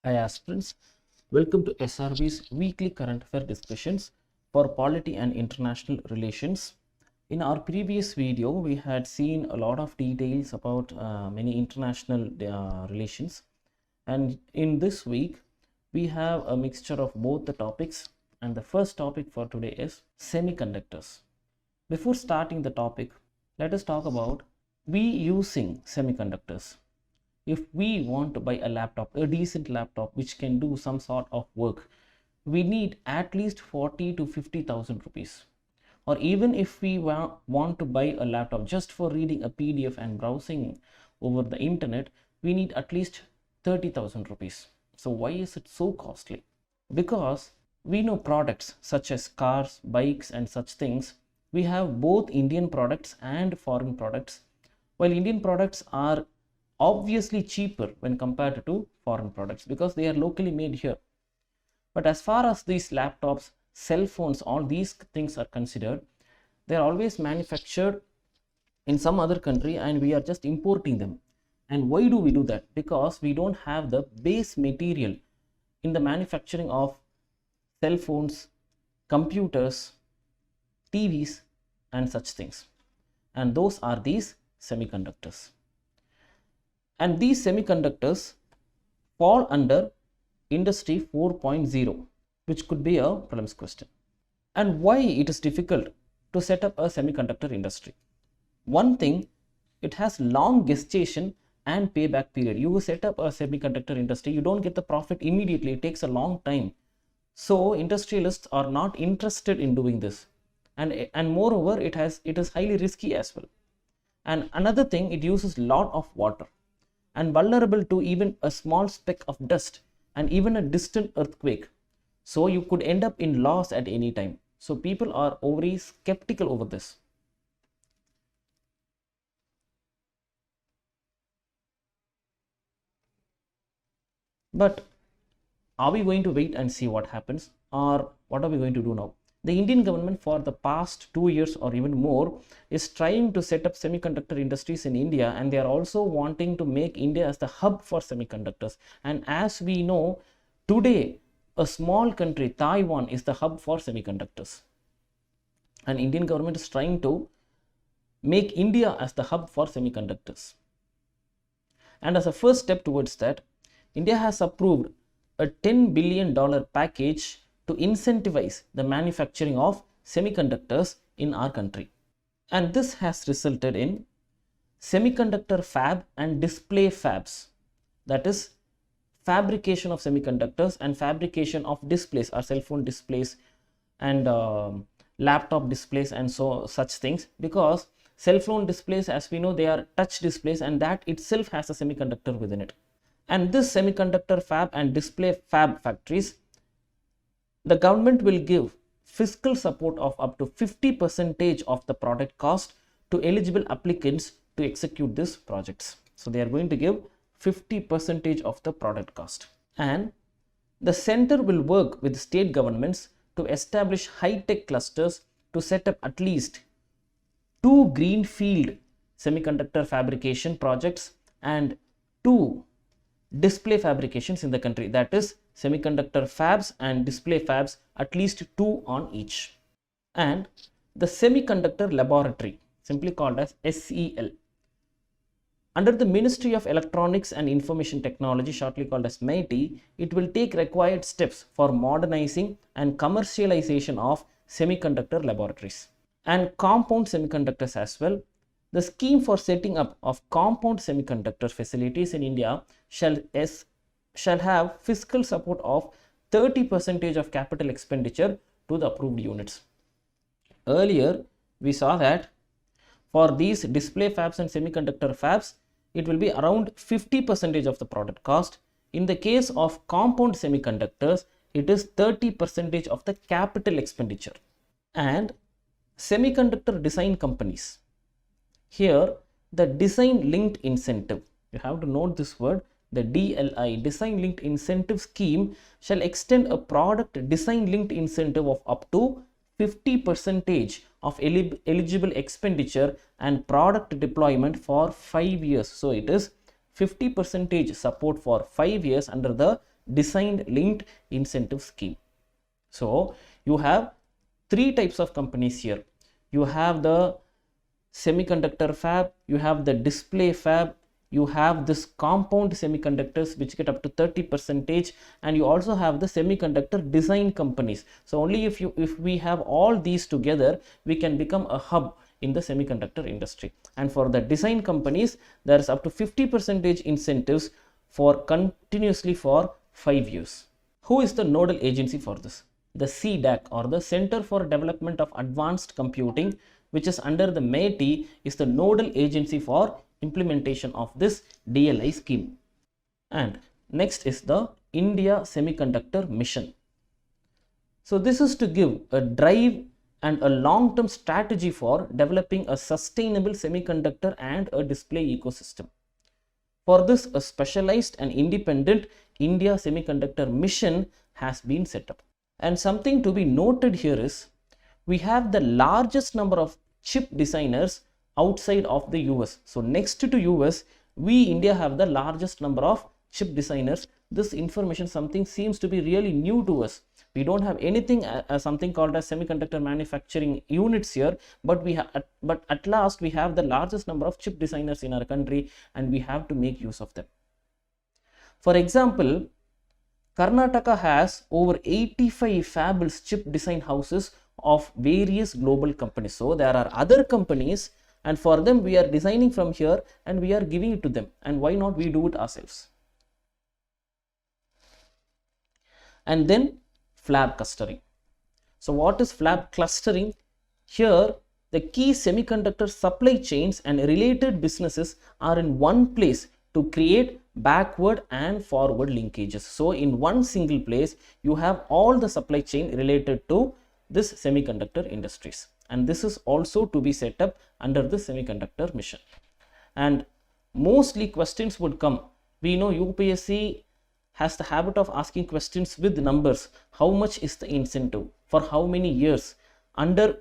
Hi aspirants, welcome to SRV's weekly current affair discussions for polity and international relations. In our previous video, we had seen a lot of details about many international relations, and in this week we have a mixture of both the topics, and the first topic for today is semiconductors. Before starting the topic, let us talk about we using semiconductors. If we want to buy a laptop, a decent laptop which can do some sort of work, we need at least 40 to 50,000 rupees. Or even if we want to buy a laptop just for reading a PDF and browsing over the internet, we need at least 30,000 rupees. So why is it so costly? Because we know products such as cars, bikes and such things, we have both Indian products and foreign products. While Indian products are obviously cheaper when compared to foreign products because they are locally made here. But as far as these laptops, cell phones, all these things are considered, they are always manufactured in some other country and we are just importing them. And why do we do that? Because we don't have the base material in the manufacturing of cell phones, computers, TVs and such things. And those are these semiconductors. And these semiconductors fall under industry 4.0, which could be a prelims question. And why it is difficult to set up a semiconductor industry? One thing, it has long gestation and payback period. You set up a semiconductor industry, you don't get the profit immediately, it takes a long time. So industrialists are not interested in doing this. And moreover, it is highly risky as well. And another thing, it uses a lot of water and vulnerable to even a small speck of dust and even a distant earthquake. So you could end up in loss at any time. So people are very skeptical over this. But are we going to wait and see what happens, or what are we going to do now? The Indian government for the past 2 years or even more is trying to set up semiconductor industries in India, and they are also wanting to make India as the hub for semiconductors. And as we know, today a small country, Taiwan, is the hub for semiconductors. And Indian government is trying to make India as the hub for semiconductors. And as a first step towards that, India has approved a $10 billion package to incentivize the manufacturing of semiconductors in our country. And this has resulted in semiconductor fab and display fabs. That is fabrication of semiconductors and fabrication of displays, or cell phone displays and laptop displays and such things, because cell phone displays, as we know, they are touch displays and that itself has a semiconductor within it. And this semiconductor fab and display fab factories, the government will give fiscal support of up to 50% of the product cost to eligible applicants to execute these projects. So they are going to give 50% of the product cost. And the center will work with state governments to establish high-tech clusters to set up at least 2 greenfield semiconductor fabrication projects and 2 display fabrications in the country, that is semiconductor fabs and display fabs, at least 2 on each. And the Semi-conductor Laboratory, simply called as SEL, under the Ministry of Electronics and Information Technology, shortly called as Meity, it will take required steps for modernizing and commercialization of semiconductor laboratories and compound semiconductors as well. The scheme for setting up of compound semiconductor facilities in India shall have fiscal support of 30% of capital expenditure to the approved units. Earlier, we saw that for these display fabs and semiconductor fabs, it will be around 50% of the product cost. In the case of compound semiconductors, it is 30% of the capital expenditure. And semiconductor design companies, here the design linked incentive, you have to note this word, the DLI, design linked incentive scheme, shall extend a product design linked incentive of up to 50% of eligible expenditure and product deployment for 5 years. So it is 50% support for 5 years under the design linked incentive scheme. So you have three types of companies here. You have the semiconductor fab, you have the display fab, you have this compound semiconductors which get up to 30%, and you also have the semiconductor design companies. So only if we have all these together, we can become a hub in the semiconductor industry. And for the design companies, there is up to 50% incentives for continuously for 5 years. Who is the nodal agency for this? The C-DAC, or the Center for Development of Advanced Computing, which is under the Meity, is the nodal agency for implementation of this DLI scheme. And next is the India Semiconductor Mission. So this is to give a drive and a long-term strategy for developing a sustainable semiconductor and a display ecosystem. For this, a specialized and independent India Semiconductor Mission has been set up. And something to be noted here is, we have the largest number of chip designers outside of the US. So next to US, we India have the largest number of chip designers. This information something seems to be really new to us. We don't have anything something called as semiconductor manufacturing units here, but at last we have the largest number of chip designers in our country, and we have to make use of them. For example, Karnataka has over 85 fabless chip design houses of various global companies. So there are other companies, and for them we are designing from here and we are giving it to them, and why not we do it ourselves. And then flab clustering. So what is flab clustering? Here the key semiconductor supply chains and related businesses are in one place to create backward and forward linkages. So in one single place you have all the supply chain related to this semiconductor industries, and this is also to be set up under the semiconductor mission. And mostly questions would come. We know UPSC has the habit of asking questions with numbers. How much is the incentive, for how many years, under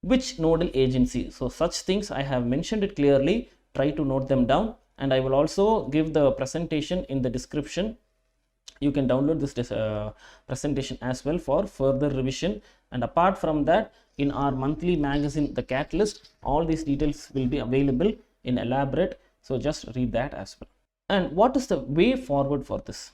which nodal agency? So such things I have mentioned it clearly. Try to note them down, and I will also give the presentation in the description. You can download this presentation as well for further revision. And apart from that, in our monthly magazine, The Catalyst, all these details will be available in elaborate. So just read that as well. And what is the way forward for this?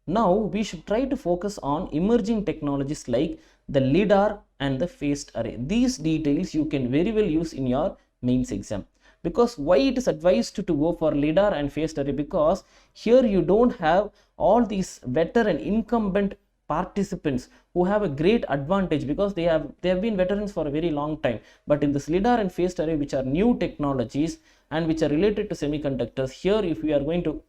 Now we should try to focus on emerging technologies like the LiDAR and the phased array. These details you can very well use in your mains exam. Because why it is advised to go for LiDAR and phased array? Because here you don't have all these veteran incumbent participants who have a great advantage, because they have been veterans for a very long time. But in this LiDAR and phased array, which are new technologies and which are related to semiconductors, here if we are going to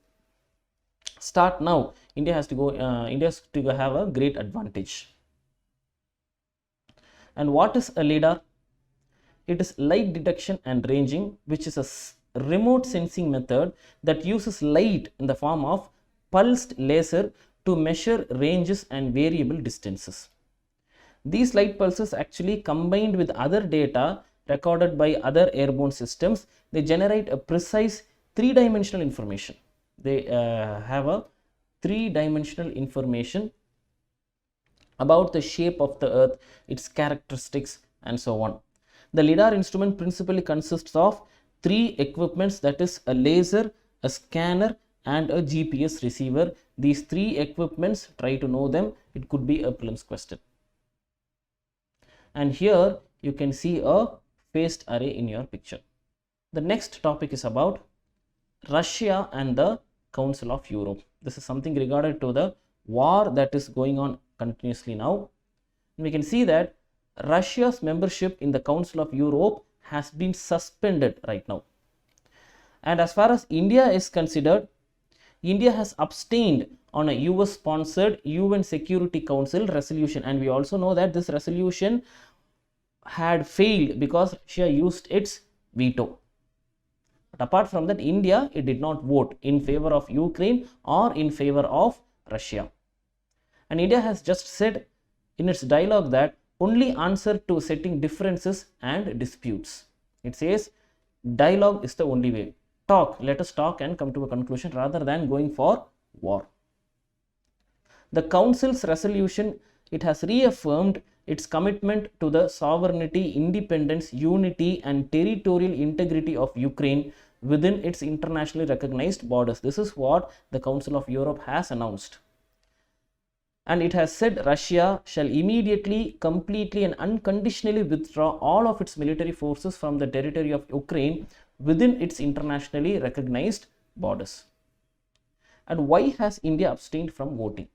start now, India has to have a great advantage. And what is a LiDAR? It is light detection and ranging, which is a remote sensing method that uses light in the form of pulsed laser to measure ranges and variable distances. These light pulses actually combined with other data recorded by other airborne systems, they generate a precise three-dimensional information. They have a three-dimensional information about the shape of the earth, its characteristics, and so on. The LiDAR instrument principally consists of three equipments, that is a laser, a scanner, and a GPS receiver. These three equipments, try to know them. It could be a prelims question. And here you can see a phased array in your picture. The next topic is about Russia and the Council of Europe. This is something regarded to the war that is going on continuously now. And we can see that Russia's membership in the Council of Europe has been suspended right now. And as far as India is considered, India has abstained on a US sponsored UN Security Council resolution, and we also know that this resolution had failed because Russia used its veto. But apart from that, India, it did not vote in favor of Ukraine or in favor of Russia. And India has just said in its dialogue that only answer to setting differences and disputes. It says dialogue is the only way. Talk, let us talk and come to a conclusion rather than going for war. The Council's resolution, it has reaffirmed its commitment to the sovereignty, independence, unity and territorial integrity of Ukraine within its internationally recognized borders. This is what the Council of Europe has announced. And it has said Russia shall immediately, completely and unconditionally withdraw all of its military forces from the territory of Ukraine within its internationally recognized borders. And why has India abstained from voting?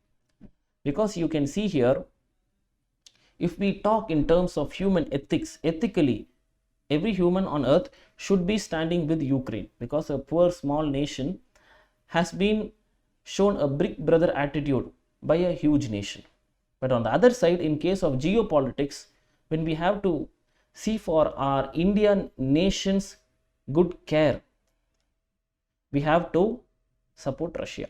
Because you can see here, if we talk in terms of human ethics, ethically, every human on earth should be standing with Ukraine, because a poor small nation has been shown a brick brother attitude by a huge nation. But on the other side, in case of geopolitics, when we have to see for our Indian nation's good care, we have to support Russia.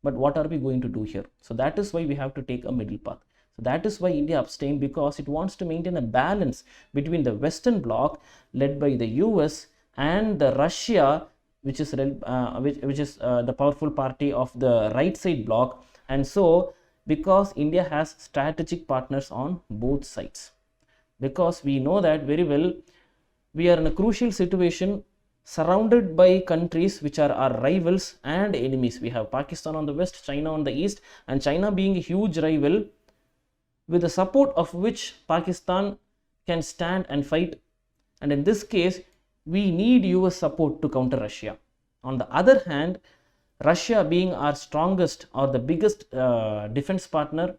But what are we going to do here? So that is why we have to take a middle path. So that is why India abstained, because it wants to maintain a balance between the Western bloc led by the US and the Russia, which is the powerful party of the right side bloc. And so, because India has strategic partners on both sides, because we know that very well, we are in a crucial situation surrounded by countries which are our rivals and enemies. We have Pakistan on the west, China on the east, and China being a huge rival, with the support of which Pakistan can stand and fight. And in this case, we need US support to counter Russia. On the other hand, Russia being our strongest or the biggest defense partner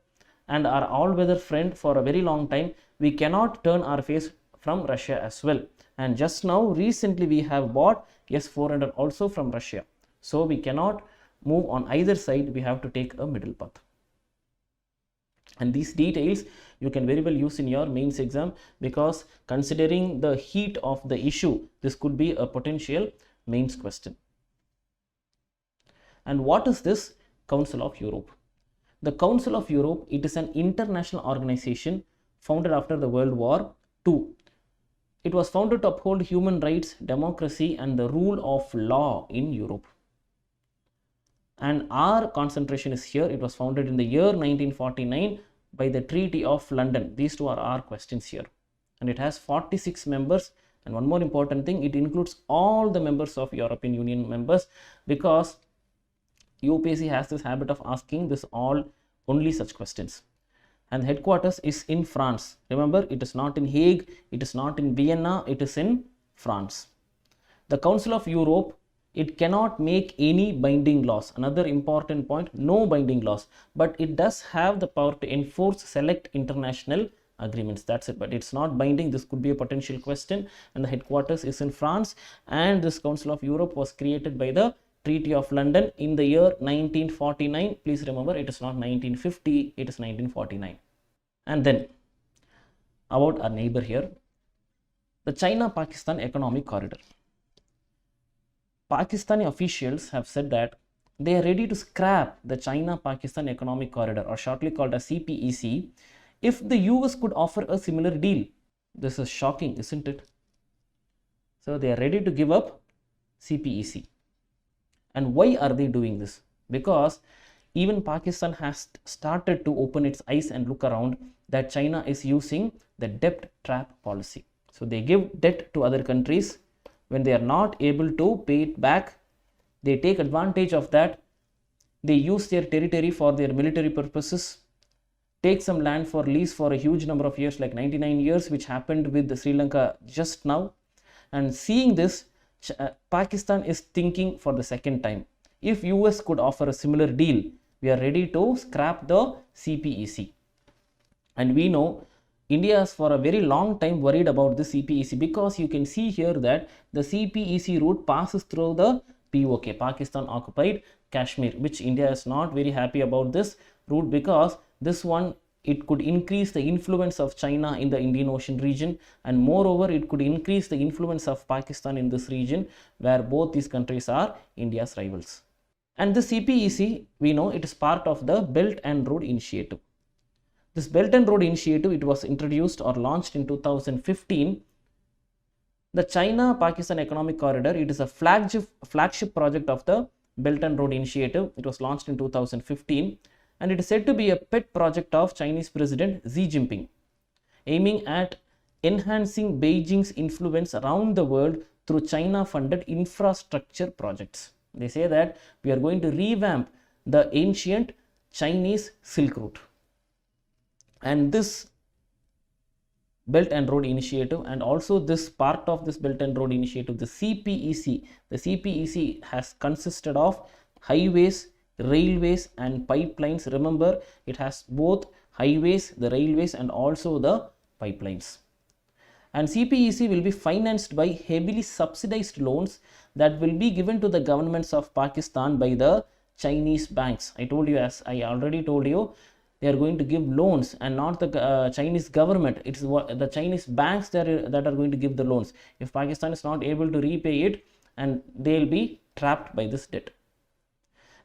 and our all-weather friend for a very long time, we cannot turn our face from Russia as well. And just now, recently, we have bought S-400 also from Russia. So we cannot move on either side. We have to take a middle path. And these details you can very well use in your mains exam, because considering the heat of the issue, this could be a potential mains question. And what is this Council of Europe? The Council of Europe, it is an international organization founded after the World War II. It was founded to uphold human rights, democracy and the rule of law in Europe. And our concentration is here. It was founded in the year 1949 by the Treaty of London. These two are our questions here. And it has 46 members. And one more important thing, it includes all the members of European Union members, because UPSC has this habit of asking this only such questions. And the headquarters is in France. Remember, it is not in Hague, it is not in Vienna, it is in France. The Council of Europe, it cannot make any binding laws. Another important point, no binding laws. But it does have the power to enforce select international agreements. That's it. But it's not binding. This could be a potential question. And the headquarters is in France. And this Council of Europe was created by the Treaty of London in the year 1949. Please remember, it is not 1950, it is 1949. And then, about our neighbor here, the China-Pakistan Economic Corridor. Pakistani officials have said that they are ready to scrap the China-Pakistan Economic Corridor, or shortly called as CPEC, if the US could offer a similar deal. This is shocking, isn't it? So they are ready to give up CPEC. And why are they doing this? Because even Pakistan has started to open its eyes and look around that China is using the debt trap policy. So they give debt to other countries. When they are not able to pay it back, they take advantage of that. They use their territory for their military purposes, take some land for lease for a huge number of years, like 99 years, which happened with Sri Lanka just now. And seeing this, Pakistan is thinking for the second time, if US could offer a similar deal, we are ready to scrap the CPEC. And we know India has for a very long time worried about the CPEC, because you can see here that the CPEC route passes through the POK, Pakistan Occupied Kashmir, which India is not very happy about this route, because this one, it could increase the influence of China in the Indian Ocean region, and moreover, it could increase the influence of Pakistan in this region, where both these countries are India's rivals. And the CPEC, we know it is part of the Belt and Road Initiative. This Belt and Road Initiative, it was introduced or launched in 2015. The China-Pakistan Economic Corridor, it is a flagship project of the Belt and Road Initiative. It was launched in 2015. and it is said to be a pet project of Chinese President Xi Jinping, aiming at enhancing Beijing's influence around the world through China-funded infrastructure projects. They say that we are going to revamp the ancient Chinese Silk Route. And this Belt and Road Initiative, and also this part of this Belt and Road Initiative, the CPEC has consisted of highways, railways and pipelines. Remember, it has both highways, the railways and also the pipelines. And CPEC will be financed by heavily subsidized loans that will be given to the governments of Pakistan by the Chinese banks. I told you, as I already told you, they are going to give loans and not the Chinese government. It's the Chinese banks that are going to give the loans. If Pakistan is not able to repay it, and they will be trapped by this debt.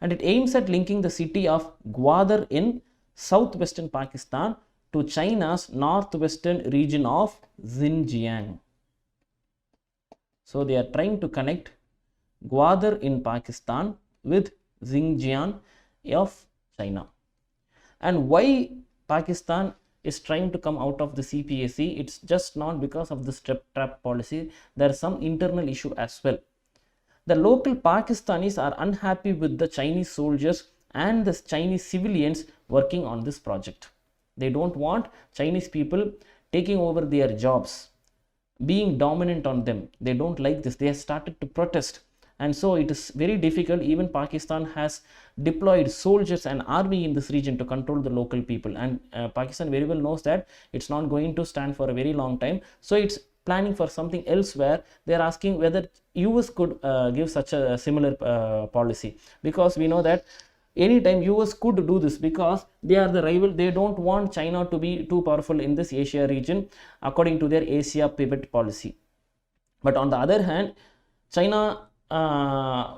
And it aims at linking the city of Gwadar in southwestern Pakistan to China's northwestern region of Xinjiang. So they are trying to connect Gwadar in Pakistan with Xinjiang of China. And why Pakistan is trying to come out of the CPEC? It's just not because of this trap policy. There is some internal issue as well. The local Pakistanis are unhappy with the Chinese soldiers and the Chinese civilians working on this project. They don't want Chinese people taking over their jobs, being dominant on them. They don't like this. They have started to protest. And so it is very difficult. Even Pakistan has deployed soldiers and army in this region to control the local people. And Pakistan very well knows that it's not going to stand for a very long time. So it's planning for something else, where they are asking whether US could give such a similar policy. Because we know that anytime US could do this, because they are the rival. They don't want China to be too powerful in this Asia region according to their Asia pivot policy. But on the other hand, China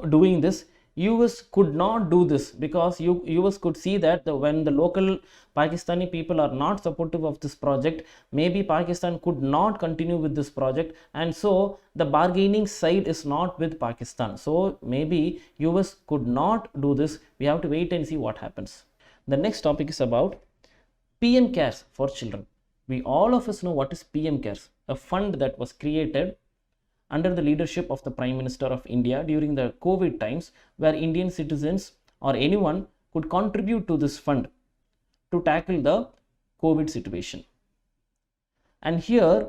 doing this, US could not do this, because US could see that when the local Pakistani people are not supportive of this project, maybe Pakistan could not continue with this project, and so the bargaining side is not with Pakistan. So maybe US could not do this. We have to wait and see what happens. The next topic is about PM Cares for children. We all of us know what is PM Cares, a fund that was created under the leadership of the Prime Minister of India during the COVID times, where Indian citizens or anyone could contribute to this fund to tackle the COVID situation. And here,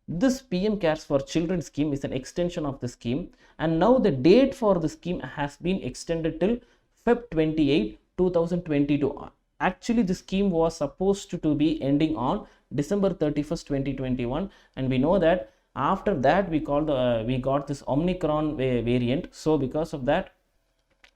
this PM Cares for Children scheme is an extension of the scheme, and now the date for the scheme has been extended till Feb 28, 2022. Actually, the scheme was supposed to be ending on December 31st, 2021, and we know that after that we got this Omicron variant. So because of that,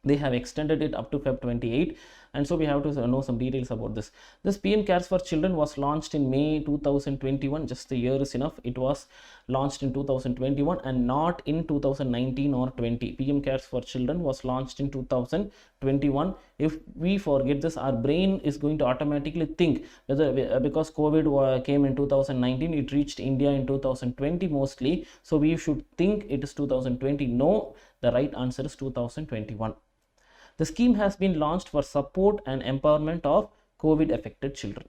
they have extended it up to Feb 28, and so we have to know some details about this. This PM Cares for Children was launched in May 2021. Just a year is enough. It was launched in 2021 and not in 2019 or 20. PM Cares for Children was launched in 2021. If we forget this, our brain is going to automatically think whether, because COVID came in 2019, it reached India in 2020 mostly, so we should think it is 2020. No, the right answer is 2021. The scheme has been launched for support and empowerment of COVID affected children.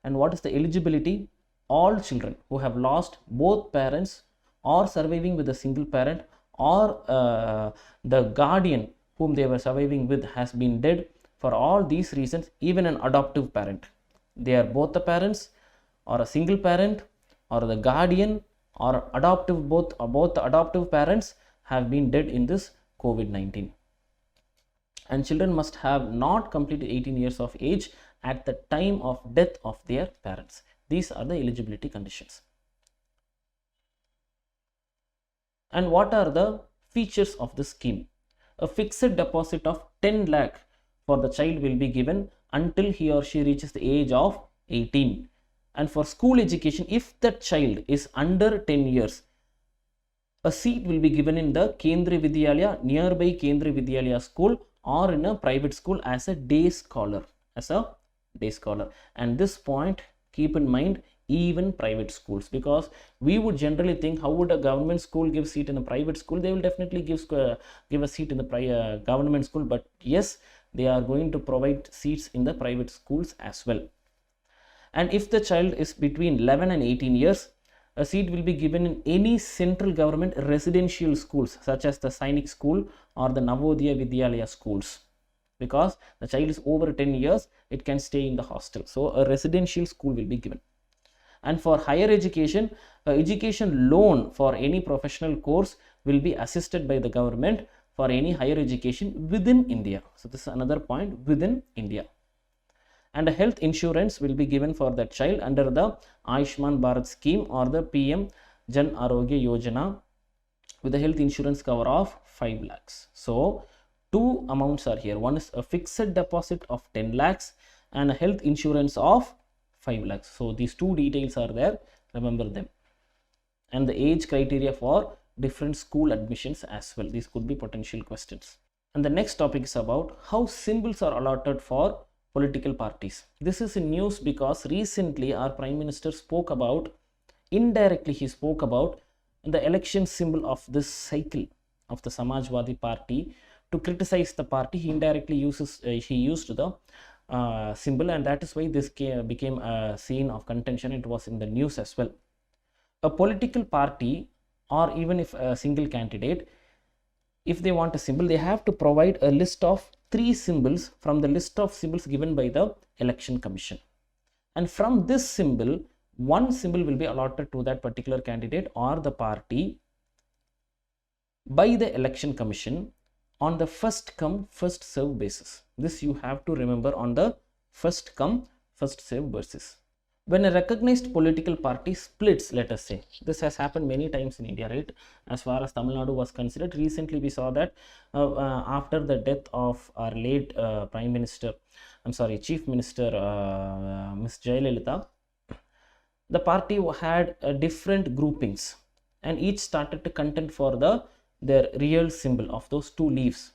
And what is the eligibility? All children who have lost both parents, or surviving with a single parent, or the guardian whom they were surviving with has been dead. For all these reasons, even an adoptive parent, they are both the parents or a single parent or the guardian or adoptive, both the adoptive parents have been dead in this COVID-19. And children must have not completed 18 years of age at the time of death of their parents. These are the eligibility conditions. And what are the features of the scheme? A fixed deposit of 10 lakh for the child will be given until he or she reaches the age of 18. And for school education, if the child is under 10 years, a seat will be given in the Kendriya Vidyalaya, nearby Kendriya Vidyalaya school, or in a private school as a day scholar, And this point, keep in mind, even private schools, because we would generally think, how would a government school give seat in a private school? They will definitely give a seat in the government school. But yes, they are going to provide seats in the private schools as well. And if the child is between 11 and 18 years, a seat will be given in any central government residential schools such as the Sainik school or the Navodaya Vidyalaya schools. Because the child is over 10 years, it can stay in the hostel. So a residential school will be given. And for higher education, education loan for any professional course will be assisted by the government for any higher education within India. So this is another point, within India. And a health insurance will be given for that child under the Ayushman Bharat scheme or the PM Jan Arogya Yojana with a health insurance cover of 5 lakhs. So two amounts are here. One is a fixed deposit of 10 lakhs and a health insurance of 5 lakhs. So these two details are there, remember them. And the age criteria for different school admissions as well. These could be potential questions. And the next topic is about how symbols are allotted for political parties. This is in news because recently our Prime Minister spoke about, indirectly he spoke about the election symbol of this cycle of the Samajwadi Party. To criticize the party, he indirectly used the symbol, and that is why this became a scene of contention. It was in the news as well. A political party, or even if a single candidate, if they want a symbol, they have to provide a list of 3 symbols from the list of symbols given by the Election Commission. And from this symbol, one symbol will be allotted to that particular candidate or the party by the Election Commission on the first come first serve basis. This you have to remember, on the first come first serve basis. When a recognized political party splits, let us say, this has happened many times in India, right? As far as Tamil Nadu was considered, recently we saw that after the death of our late Chief Minister Ms. Jayalalitha, the party had different groupings, and each started to contend for their real symbol of those 2 leaves.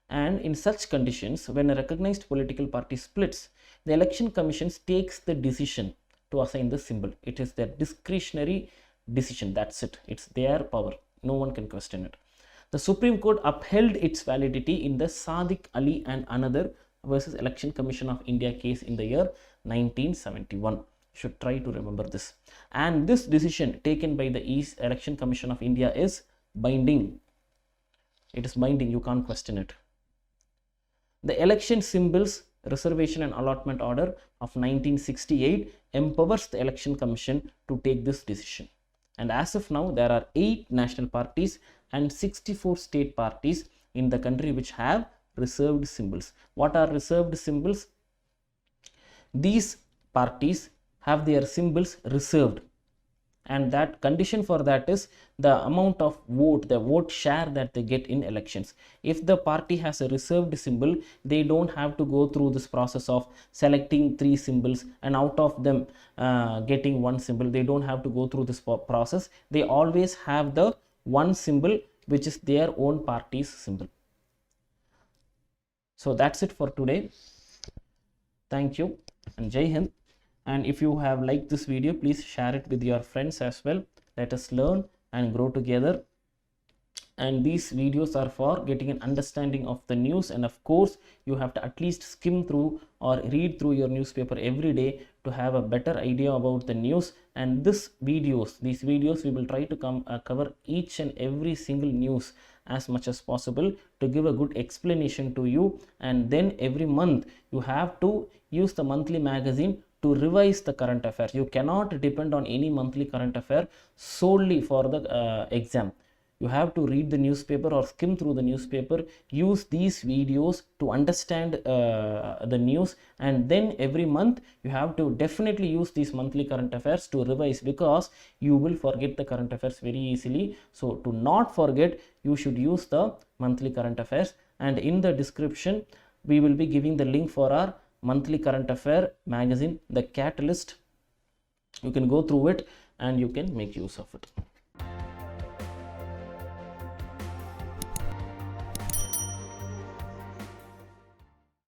And in such conditions, when a recognized political party splits, the Election Commission takes the decision to assign the symbol. It is their discretionary decision. That's it. It's their power. No one can question it. The Supreme Court upheld its validity in the Sadiq Ali and another versus Election Commission of India case in the year 1971. Should try to remember this. And this decision taken by the Election Commission of India is binding. It is binding. You can't question it. The election symbols reservation and allotment order of 1968 empowers the Election Commission to take this decision. And as of now, there are 8 national parties and 64 state parties in the country which have reserved symbols. What are reserved symbols? These parties have their symbols reserved, and that condition for that is the amount of vote, the vote share that they get in elections. If the party has a reserved symbol, they don't have to go through this process of selecting 3 symbols and out of them getting 1 symbol. They don't have to go through this process. They always have the 1 symbol which is their own party's symbol. So that's it for today. Thank you and Jai Hind. And if you have liked this video, please share it with your friends as well. Let us learn and grow together. And these videos are for getting an understanding of the news. And of course, you have to at least skim through or read through your newspaper every day to have a better idea about the news. And these videos we will try to cover each and every single news as much as possible to give a good explanation to you. And then every month you have to use the monthly magazine to revise the current affairs. You cannot depend on any monthly current affair solely for the exam. You have to read the newspaper or skim through the newspaper, use these videos to understand the news, and then every month you have to definitely use these monthly current affairs to revise, because you will forget the current affairs very easily. So to not forget, you should use the monthly current affairs, and in the description we will be giving the link for our monthly current affair magazine, The Catalyst. You can go through it and you can make use of it.